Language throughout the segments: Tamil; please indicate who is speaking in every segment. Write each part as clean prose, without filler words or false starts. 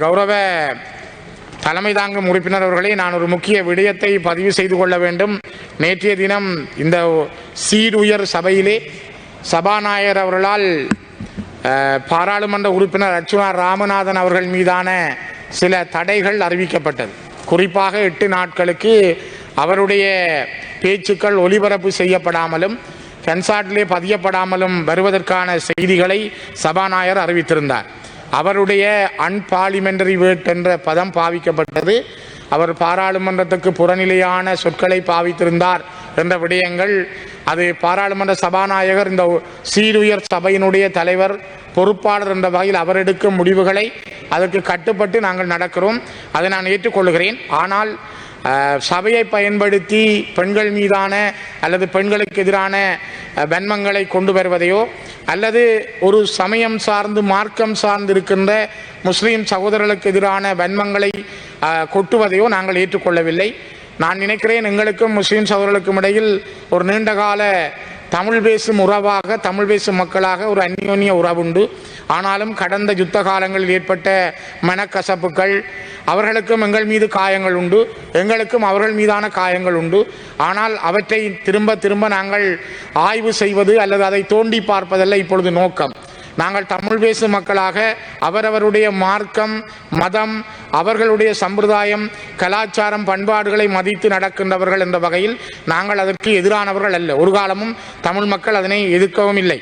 Speaker 1: கௌரவ தலைமை தாங்கும் உறுப்பினர் அவர்களே, நான் ஒரு முக்கிய விடயத்தை பதிவு செய்து கொள்ள வேண்டும். நேற்றைய தினம் இந்த சீருயர் சபையிலே சபாநாயகர் அவர்களால் பாராளுமன்ற உறுப்பினர் அர்ச்சுனா ராமநாதன் அவர்கள் மீதான சில தடைகள் அறிவிக்கப்பட்டது. குறிப்பாக 8 நாட்களுக்கு அவருடைய பேச்சுக்கள் ஒலிபரப்பு செய்யப்படாமலும் கன்சார்ட்டிலே பதியப்படாமலும் வருவதற்கான செய்திகளை சபாநாயகர் அறிவித்திருந்தார். அவருடைய அன்பார்லிமெண்டரி வேர்ட் என்ற பதம் பாவிக்கப்பட்டது. அவர் பாராளுமன்றத்துக்கு புறநிலையான சொற்களை பாவித்திருந்தார் என்ற விடயங்கள், அது பாராளுமன்ற சபாநாயகர் இந்த சீருயர் சபையினுடைய தலைவர் பொறுப்பாளர் என்ற வகையில் அவர் எடுக்கும் முடிவுகளை அதற்கு கட்டுப்பட்டு நாங்கள் நடக்கிறோம். அதை நான் ஏற்றுக்கொள்கிறேன். ஆனால் சபையை பயன்படுத்தி பெண்கள் மீதான அல்லது பெண்களுக்கு எதிரான வன்மங்களை கொண்டு வருவதையோ அல்லது ஒரு சமயம் சார்ந்து மார்க்கம் சார்ந்து இருக்கின்ற முஸ்லீம் சகோதரர்களுக்கு எதிரான வன்மங்களை கொட்டுவதையோ நாங்கள் ஏற்றுக்கொள்ளவில்லை. நான் நினைக்கிறேன், எங்களுக்கும் முஸ்லீம் சகோதரர்களுக்கும் இடையில் ஒரு நீண்டகால தமிழ் பேசும் உறவாக, தமிழ் பேசும் மக்களாக ஒரு அந்யோன்ய உறவுண்டு. ஆனாலும் கடந்த யுத்த காலங்களில் ஏற்பட்ட மனக்கசப்புகள், அவர்களுக்கும் எங்கள் மீது காயங்கள் உண்டு, எங்களுக்கும் அவர்கள் மீதான காயங்கள் உண்டு. ஆனால் அவற்றை திரும்ப திரும்ப நாங்கள் ஆய்வு செய்வது அல்லது அதை தோண்டி பார்ப்பதல்ல இப்பொழுது நோக்கம். நாங்கள் தமிழ் பேசும் மக்களாக அவரவருடைய மார்க்கம், மதம், அவர்களுடைய சம்பிரதாயம், கலாச்சாரம், பண்பாடுகளை மதித்து நடக்கின்றவர்கள் என்ற வகையில் நாங்கள் அதற்கு எதிரானவர்கள் அல்ல. ஒரு காலமும் தமிழ் மக்கள் அதனை எதிர்க்கவும் இல்லை.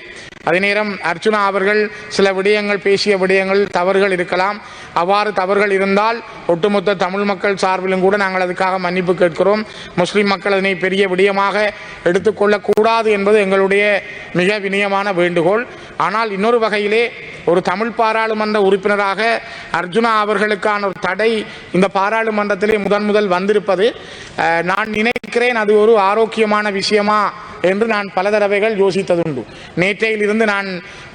Speaker 1: அதே நேரம் அர்ச்சுனா அவர்கள் சில விடயங்கள் பேசிய விடயங்கள் தவறுகள் இருக்கலாம். அவ்வாறு தவறுகள் இருந்தால் ஒட்டுமொத்த தமிழ் மக்கள் சார்பிலும் கூட நாங்கள் அதுக்காக மன்னிப்பு கேட்கிறோம். முஸ்லிம் மக்கள் அதனை பெரிய விடயமாக எடுத்துக்கொள்ளக்கூடாது என்பது எங்களுடைய மிக வினயமான வேண்டுகோள். ஆனால் இன்னொரு வகையிலே ஒரு தமிழ் பாராளுமன்ற உறுப்பினராக அர்ச்சுனா அவர்களுக்கான ஒரு தடை இந்த பாராளுமன்றத்திலே முதல் வந்திருப்பது நான் நினைக்கிறேன் அது ஒரு ஆரோக்கியமான விஷயமா என்று நான் பல தடவைகள் யோசித்ததுண்டு. நேற்றையிலிருந்து நான்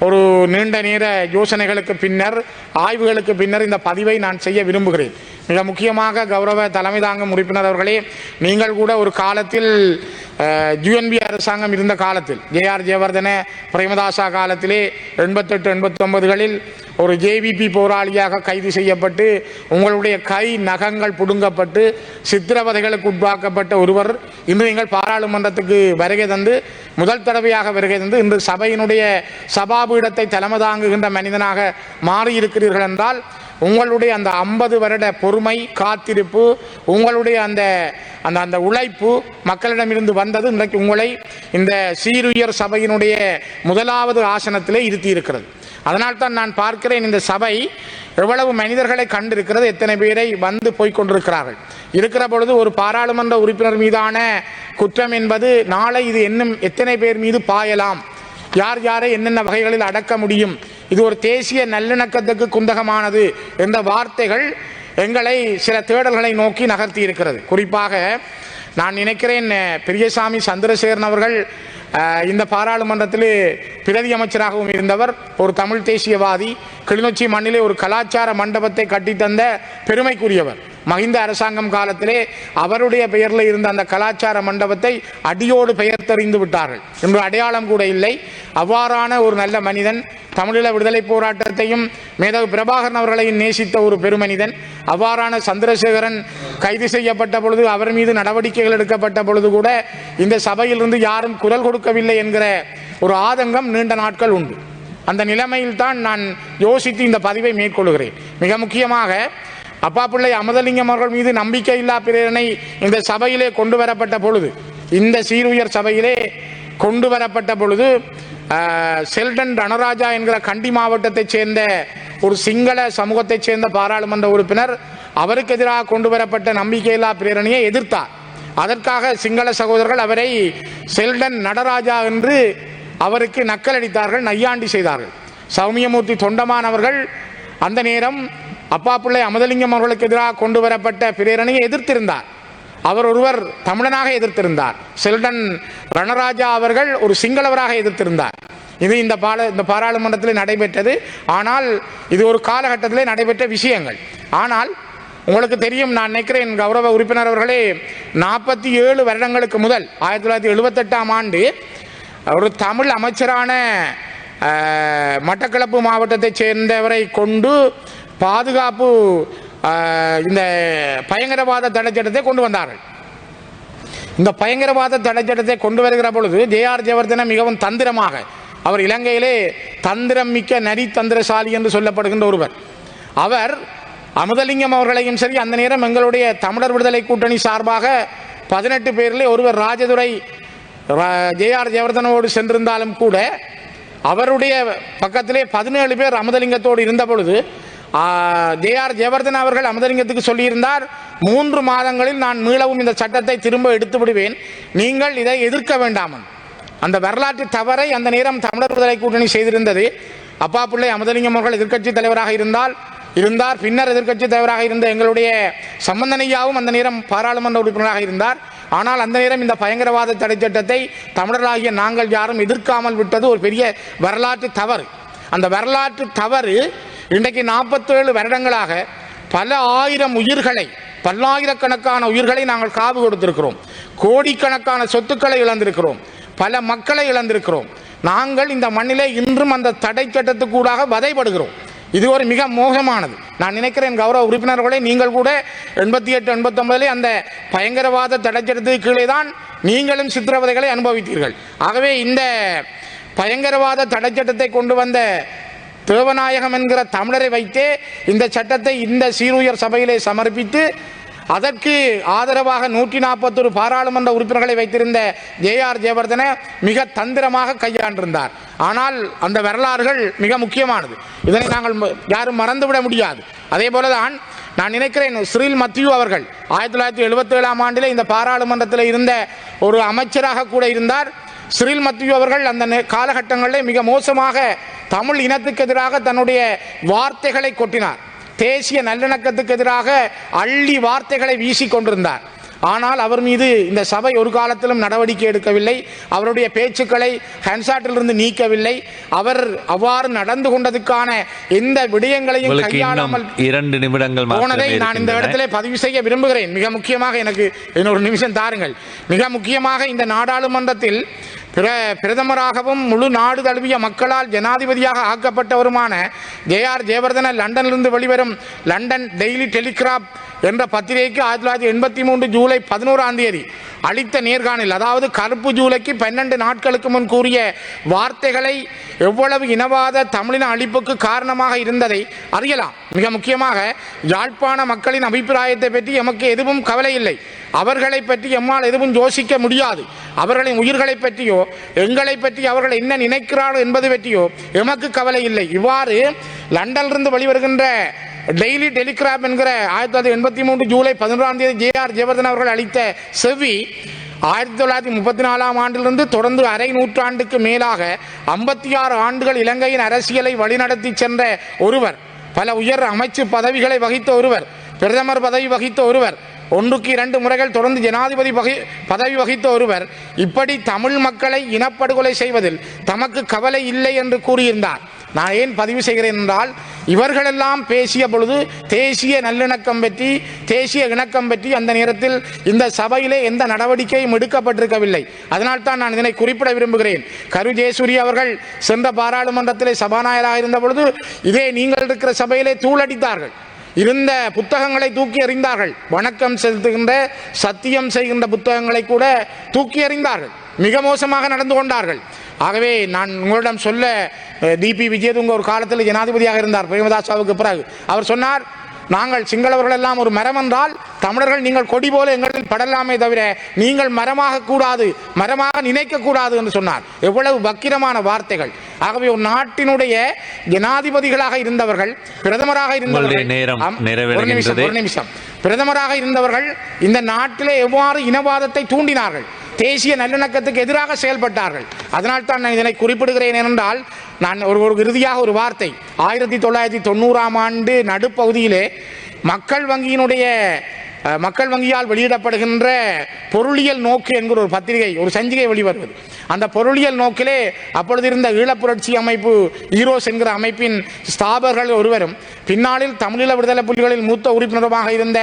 Speaker 1: ஒரு நீண்ட நேர யோசனைகளுக்கு பின்னர், ஆய்வுகளுக்கு பின்னர் இந்த பதிவை நான் செய்ய விரும்புகிறேன். மிக முக்கியமாக கௌரவ தலைமை தாங்கும் உறுப்பினர் அவர்களே, நீங்கள் கூட ஒரு காலத்தில் யுஎன்பி அரசாங்கம் இருந்த காலத்தில், ஜேஆர் ஜெயவர்தன பிரேமதாசா காலத்திலே 88-89களில் ஒரு ஜேவிபி போராளியாக கைது செய்யப்பட்டு உங்களுடைய கை நகங்கள் புடுங்கப்பட்டு சித்திரவதைகளுக்கு உட்பாக்கப்பட்ட ஒருவர் இன்று நீங்கள் பாராளுமன்றத்துக்கு வருகை தந்து முதல் தடவையாக வருகை தந்து இன்று சபையினுடைய சபாபீடத்தை தலைமை தாங்குகின்ற மனிதனாக மாறியிருக்கிறீர்கள் என்றால் உங்களுடைய அந்த 50 வருட பொறுமை, காத்திருப்பு, உங்களுடைய அந்த அந்த அந்த உழைப்பு மக்களிடமிருந்து வந்தது இன்றைக்கு உங்களை இந்த சீருயர் சபையினுடைய முதலாவது ஆசனத்திலே இருத்தி இருக்கிறது. அதனால்தான் நான் பார்க்கிறேன், இந்த சபை எவ்வளவு மனிதர்களை கண்டிருக்கிறது, எத்தனை பேரை வந்து போய்கொண்டிருக்கிறார்கள். இருக்கிற பொழுது ஒரு பாராளுமன்ற உறுப்பினர் மீதான குற்றம் என்பது நாளை இது இன்னும் எத்தனை பேர் மீது பாயலாம், யார் யாரை என்னென்ன வகைகளில் அடக்க முடியும், இது ஒரு தேசிய நல்லிணக்கத்துக்கு குந்தகமானது என்ற வார்த்தைகள் எங்களை சில தேடல்களை நோக்கி நகர்த்தி இருக்கிறது. குறிப்பாக நான் நினைக்கிறேன், பெரியசாமி சந்திரசேகரன் அவர்கள் இந்த பாராளுமன்றத்தில் பிரதி அமைச்சராகவும் இருந்தவர், ஒரு தமிழ் தேசியவாதி, கிளிநொச்சி மண்ணிலே ஒரு கலாச்சார மண்டபத்தை கட்டித்தந்த பெருமைக்குரியவர். மஹிந்த அரசாங்கம் காலத்திலே அவருடைய பெயரில் இருந்த அந்த கலாச்சார மண்டபத்தை அடியோடு பெயர் தெரிந்து விட்டார்கள். இன்று அடையாளம் கூட இல்லை. அவ்வாறான ஒரு நல்ல மனிதன், தமிழீழ விடுதலை போராட்டத்தையும் மேதகு பிரபாகரன் அவர்களையும் நேசித்த ஒரு பெருமனிதன். அவ்வாறான சந்திரசேகரன் கைது செய்யப்பட்ட பொழுது, அவர் மீது நடவடிக்கைகள் எடுக்கப்பட்ட பொழுது கூட இந்த சபையிலிருந்து யாரும் குரல் கொடுக்கவில்லை என்கிற ஒரு ஆதங்கம் நீண்ட நாட்கள் உண்டு. அந்த நிலைமையில் தான் நான் யோசித்து இந்த பதிவை மேற்கொள்கிறேன். மிக முக்கியமாக அப்பாப்பிள்ளை அமுதலிங்கம் அவர்கள் மீது நம்பிக்கையில்லா பிரேரணை இந்த சபையிலே கொண்டு வரப்பட்ட பொழுது, இந்த சீருயர் சபையிலே கொண்டு வரப்பட்ட பொழுது செல்டன் ரணராஜா என்கிற கண்டி மாவட்டத்தைச் சேர்ந்த ஒரு சிங்கள சமூகத்தைச் சேர்ந்த பாராளுமன்ற உறுப்பினர் அவருக்கு எதிராக கொண்டு வரப்பட்ட நம்பிக்கையில்லா பிரேரணையை எதிர்த்தார். அதற்காக சிங்கள சகோதரர்கள் அவரை செல்டன் நடராஜா என்று அவருக்கு நக்கலடித்தார்கள், நையாண்டி செய்தார்கள். சௌமியமூர்த்தி தொண்டமான் அவர்கள் அந்த நேரம் அப்பாப்பிள்ளை அமுதலிங்கம் அவர்களுக்கு எதிராக கொண்டு வரப்பட்ட பிரேரணையை எதிர்த்திருந்தார். அவர் ஒருவர் தமிழனாக எதிர்த்திருந்தார். செல்டன் ரணராஜா அவர்கள் ஒரு சிங்களவராக எதிர்த்திருந்தார். இது இந்த பாராளுமன்றத்தில் நடைபெற்றது. ஆனால் இது ஒரு காலகட்டத்திலே நடைபெற்ற விஷயங்கள். ஆனால் உங்களுக்கு தெரியும், நான் நினைக்கிறேன் கௌரவ உறுப்பினர் அவர்களே, 47 வருடங்களுக்கு முதல் 1978ஆம் ஆண்டு ஒரு தமிழ் அமைச்சரான மட்டக்களப்பு மாவட்டத்தைச் சேர்ந்தவரை கொண்டு பாதுகாப்பு இந்த பயங்கரவாத தடை சட்டத்தை கொண்டு வந்தார்கள். இந்த பயங்கரவாத தடை சட்டத்தை கொண்டு வருகிற பொழுது ஜே.ஆர். ஜெயவர்தன மிகவும் தந்திரமாக, அவர் இலங்கையிலே தந்திரம் மிக்க நரி தந்திரசாலி என்று சொல்லப்படுகின்ற ஒருவர், அவர் அமுதலிங்கம் அவர்களையும் சரி, அந்த நேரம் எங்களுடைய தமிழர் விடுதலை கூட்டணி சார்பாக 18 பேரிலே ஒருவர் ராஜதுரை ஜே.ஆர். ஜெயவர்தனோடு சென்றிருந்தாலும் கூட அவருடைய பக்கத்திலே 17 பேர் அமுதலிங்கத்தோடு இருந்த பொழுது ஜே.ஆர். ஜெயவர்தன அவர்கள் அமுதலிங்கத்துக்கு சொல்லியிருந்தார், 3 மாதங்களில் நான் மீளவும் இந்த சட்டத்தை திரும்ப எடுத்து விடுவேன், நீங்கள் இதை எதிர்க்க வேண்டாம். அந்த வரலாற்று தவறை அந்த நேரம் தமிழர் விடுதலை கூட்டணி செய்திருந்தது. அப்பா பிள்ளை அமுதலிங்கம் அவர்கள் எதிர்க்கட்சி தலைவராக இருந்தார். பின்னர் எதிர்க்கட்சி தலைவராக இருந்த எங்களுடைய சம்பந்தனையாவும் அந்த நேரம் பாராளுமன்ற உறுப்பினராக இருந்தார். ஆனால் அந்த நேரம் இந்த பயங்கரவாத தடை சட்டத்தை தமிழராகிய நாங்கள் யாரும் எதிர்க்காமல் விட்டது ஒரு பெரிய வரலாற்று தவறு. அந்த வரலாற்று தவறு இன்றைக்கு 47 வருடங்களாக பல ஆயிரம் உயிர்களை, பல்லாயிரக்கணக்கான உயிர்களை நாங்கள் காவு கொடுத்திருக்கிறோம். கோடிக்கணக்கான சொத்துக்களை இழந்திருக்கிறோம். பல மக்களை இழந்திருக்கிறோம். நாங்கள் இந்த மண்ணிலே இன்றும் அந்த தடை சட்டத்துக்கூடாக வதைப்படுகிறோம். இது ஒரு மிக மோசமானது. நான் நினைக்கிறேன் கௌரவ உறுப்பினர்களே, நீங்கள் கூட 88, 89 அந்த பயங்கரவாத தடை சட்டத்துக்கு கீழே தான் நீங்களும் சித்திரவதைகளை அனுபவித்தீர்கள். ஆகவே இந்த பயங்கரவாத தடை சட்டத்தை கொண்டு வந்த தேவநாயகம் என்கிற தமிழரை வைத்தே இந்த சட்டத்தை இந்த சீருயர் சபையிலே சமர்ப்பித்து அதற்கு ஆதரவாக 141 பாராளுமன்ற உறுப்பினர்களை வைத்திருந்த ஜே.ஆர். ஜெயவர்தன மிக தந்திரமாக கையாண்டிருந்தார். ஆனால் அந்த வரலாறுகள் மிக முக்கியமானது. இதனை நாங்கள் யாரும் மறந்துவிட முடியாது. அதே போலதான் நான் நினைக்கிறேன் சிறில் மத்தியூ அவர்கள் 1977ஆம் ஆண்டிலே இந்த பாராளுமன்றத்தில் இருந்த ஒரு அமைச்சராக கூட இருந்தார். சிறில் மத்தியூ அவர்கள் அந்த காலகட்டங்களில் மிக மோசமாக தமிழ் இனத்துக்கு எதிராக தன்னுடைய வார்த்தைகளை கொட்டினார். தேசிய நல்லிணக்கத்துக்கு எதிராக அள்ளி வார்த்தைகளை வீசி கொண்டிருந்தார். ஆனால் அவர் மீது இந்த சபை ஒரு காலத்திலும் நடவடிக்கை எடுக்கவில்லை. அவருடைய பேச்சுக்களை ஹன்சாட்டிலிருந்து நீக்கவில்லை. அவர் அவ்வாறு நடந்து கொண்டதுக்கான எந்த விடயங்களையும் கையாளாமல்
Speaker 2: 2 நிமிடங்கள்
Speaker 1: போனதை நான் இந்த இடத்திலே பதிவு செய்ய விரும்புகிறேன். மிக முக்கியமாக எனக்கு இன்னொரு நிமிஷம் தாருங்கள். மிக முக்கியமாக இந்த நாடாளுமன்றத்தில் பிரதமராகவும் முழு நாடு தழுவிய மக்களால் ஜனாதிபதியாக ஆக்கப்பட்டவருமான ஜே.ஆர். ஜெயவர்தன லண்டனிலிருந்து வெளிவரும் லண்டன் டெய்லி டெலிகிராப் என்ற பத்திரிகைக்கு 1983 ஜூலை 11ஆம் தேதி அளித்த நேர்காணல், அதாவது கருப்பு ஜூலைக்கு 12 நாட்களுக்கு முன் கூறிய வார்த்தைகளை எவ்வளவு இனவாத தமிழின அழிப்புக்கு காரணமாக இருந்ததை அறியலாம். மிக முக்கியமாக யாழ்ப்பாண மக்களின் அபிப்பிராயத்தை பற்றி எமக்கு எதுவும் கவலை இல்லை, அவர்களை பற்றி எம்மால் எதுவும் யோசிக்க முடியாது, அவர்களின் உயிர்களை பற்றியோ எங்களை பற்றி அவர்கள் என்ன நினைக்கிறார்கள் என்பது பற்றியோ எமக்கு கவலை இல்லை. இவ்வாறு லண்டனிலிருந்து வெளிவருகின்ற டெய்லி டெலிகிராப் என்கிற 1983 ஜூலை 11ஆம் தேதி ஜே.ஆர். ஜெயவர்தன அவர்கள் அளித்த செவ்வி 1934ஆம் ஆண்டிலிருந்து தொடர்ந்து அரை நூற்றாண்டுக்கு மேலாக 56 ஆண்டுகள் இலங்கையின் அரசியலை வழிநடத்தி சென்ற ஒருவர், பல உயர் அமைச்சு பதவிகளை வகித்த ஒருவர், பிரதமர் பதவி வகித்த ஒருவர், 1க்கு 2 முறைகள் தொடர்ந்து ஜனாதிபதி பதவி வகித்த ஒருவர் இப்படி தமிழ் மக்களை இனப்படுகொலை செய்வதில் தமக்கு கவலை இல்லை என்று கூறியிருந்தார். நான் ஏன் பதிவு செய்கிறேன் என்றால், இவர்களெல்லாம் பேசிய பொழுது தேசிய நல்லிணக்கம் பற்றி, தேசிய இணக்கம் பற்றி அந்த நேரத்தில் இந்த சபையிலே எந்த நடவடிக்கையும் எடுக்கப்பட்டிருக்கவில்லை. அதனால்தான் நான் இதனை குறிப்பிட விரும்புகிறேன். கரு ஜெயசூரிய அவர்கள் சென்ற பாராளுமன்றத்திலே சபாநாயகராக இருந்த பொழுது இதே நீங்கள் இருக்கிற சபையிலே தூளடித்தார்கள், இருந்த புத்தகங்களை தூக்கி எறிந்தார்கள், வணக்கம் செலுத்துகின்ற சத்தியம் செய்கின்ற புத்தகங்களை கூட தூக்கி எறிந்தார்கள், மிக மோசமாக நடந்து கொண்டார்கள். ஆகவே நான் உங்களிடம் சொல்ல, டிபி விஜயதுங்க ஒரு காலத்தில் ஜனாதிபதியாக இருந்தார் பிரேமதாசாவுக்கு பிறகு. அவர் சொன்னார், நாங்கள் சிங்களவர்கள் எல்லாம் ஒரு மரம் என்றால் தமிழர்கள் நீங்கள் கொடி போல எங்களில் படலாமே தவிர நீங்கள் மரமாக கூடாது, மரமாக நினைக்க கூடாது என்று சொன்னார். எவ்வளவு வக்கிரமான வார்த்தைகள்! ஆகவே ஒரு நாட்டினுடைய ஜனாதிபதிகளாக இருந்தவர்கள், பிரதமராக இருந்தவர்கள், ஒரு நிமிஷம், பிரதமராக இருந்தவர்கள் இந்த நாட்டிலே எவ்வாறு இனவாதத்தை தூண்டினார்கள், தேசிய நல்லிணக்கத்துக்கு எதிராக செயல்பட்டார்கள். அதனால் தான் நான் இதனை குறிப்பிடுகிறேன். என்றால் நான் ஒரு இறுதியாக ஒரு வார்த்தை, 1990ஆம் ஆண்டு நடுப்பகுதியிலே மக்கள் வங்கியால் வெளியிடப்படுகின்ற பொருளியல் நோக்கு என்கிற ஒரு பத்திரிகை, ஒரு சஞ்சிகை வெளிவருவது. அந்த பொருளியல் நோக்கிலே அப்பொழுது இருந்த ஈழப்புரட்சி அமைப்பு ஈரோஸ் என்கிற அமைப்பின் ஸ்தாபகர்கள் ஒருவரும் பின்னாளில் தமிழீழ விடுதலை புலிகளில் மூத்த உறுப்பினருமாக இருந்த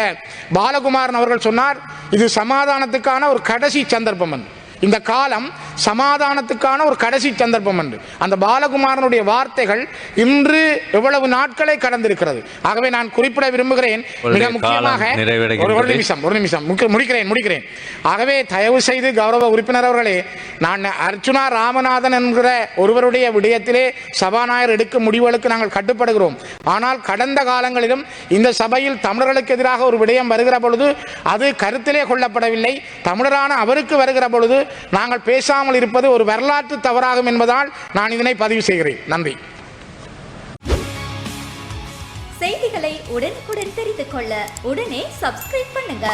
Speaker 1: பாலகுமாரன் அவர்கள் சொன்னார், இது சமாதானத்துக்கான ஒரு கடைசி சந்தர்ப்பம். இந்த காலம் சமாதானத்துக்கான ஒரு கடைசி சந்தர்ப்பம் என்று அந்த பாலகுமாரனுடைய வார்த்தைகள் இன்று எவ்வளவு நாட்களை கடந்திருக்கிறது. ஆகவே நான் குறிப்பிட விரும்புகிறேன், மிக முக்கியமாக ஒரு நிமிஷம் முடிக்கிறேன். ஆகவே தயவு செய்து கௌரவ உறுப்பினர் அவர்களே, நான் அர்ச்சுனா ராமநாதன் என்கிற ஒருவருடைய விடயத்திலே சபாநாயகர் எடுக்கும் முடிவுகளுக்கு நாங்கள் கட்டுப்படுகிறோம். ஆனால் கடந்த காலங்களிலும் இந்த சபையில் தமிழர்களுக்கு எதிராக ஒரு விடயம் வருகிற பொழுது அது கருத்திலே கொள்ளப்படவில்லை. தமிழரான அவருக்கு வருகிற பொழுது நாங்கள் பேசாமல் இருப்பது ஒரு வரலாற்று தவறாகும் என்பதால் நான் இதனை பதிவு செய்கிறேன். நன்றி.
Speaker 2: செய்திகளை உடனுக்குடன் தெரிந்து கொள்ள உடனே சப்ஸ்கிரைப் பண்ணுங்க.